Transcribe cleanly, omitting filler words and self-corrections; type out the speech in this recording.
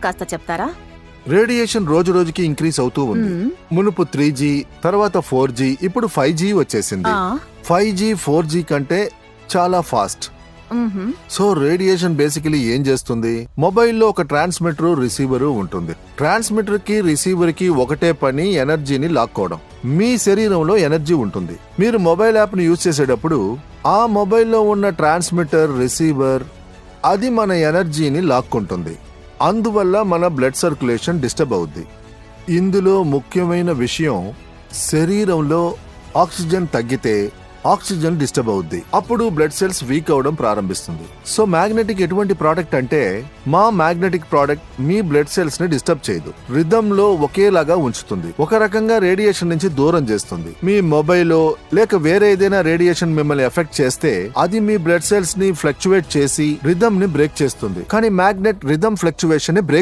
కాస్త చెప్తారా? రేడియేషన్ రోజు రోజుకి ఇంక్రీజ్ అవుతూ ఉంది. మునుపు 3G, తర్వాత 4G, ఇప్పుడు 5G వచ్చేసింది. 5G 4G కంటే చాలా ఫాస్ట్. సో రేడియేషన్ బేసికలీ ఏం చేస్తుంది? మొబైల్లో ఒక ట్రాన్స్మిటర్, రిసీవర్ ఉంటుంది. ట్రాన్స్మిటర్ కి రిసీవర్ కి ఒకటే పని, ఎనర్జీని లాక్కోవడం. మీ శరీరంలో ఎనర్జీ ఉంటుంది. మీరు మొబైల్ యాప్ ని యూజ్ చేసేటప్పుడు ఆ మొబైల్లో ఉన్న ట్రాన్స్మిటర్, రిసీవర్ అది మన ఎనర్జీని లాక్కుంటుంది. అందువల్ల మన బ్లడ్ సర్క్యులేషన్ డిస్టర్బ్ అవుద్ది. ఇందులో ముఖ్యమైన విషయం, శరీరంలో ఆక్సిజన్ తగ్గితే ఆక్సిజన్ డిస్టర్బ్ అవుద్ది. అప్పుడు బ్లడ్ సెల్స్ వీక్ అవడం ప్రారంభిస్తుంది. సో మ్యాగ్నెటిక్ ఎటువంటి ప్రోడక్ట్ అంటే, మా మ్యాగ్నెటిక్ ప్రోడక్ట్ మీ బ్లడ్ సెల్స్ ని డిస్టర్బ్ చేయదు, రిథమ్ లో ఒకేలాగా ఉంచుతుంది. ఒక రకంగా రేడియేషన్ నుంచి దూరం చేస్తుంది. మీ మొబైల్లో లేక వేరే ఏదైనా రేడియేషన్ మిమ్మల్ని ఎఫెక్ట్ చేస్తే అది మీ బ్లడ్ సెల్స్ ని ఫ్లక్చువేట్ చేసి రిథమ్ ని బ్రేక్ చేస్తుంది. కానీ మ్యాగ్నెట్ రిథమ్ ఫ్లక్చువేషన్ ని బ్రేక్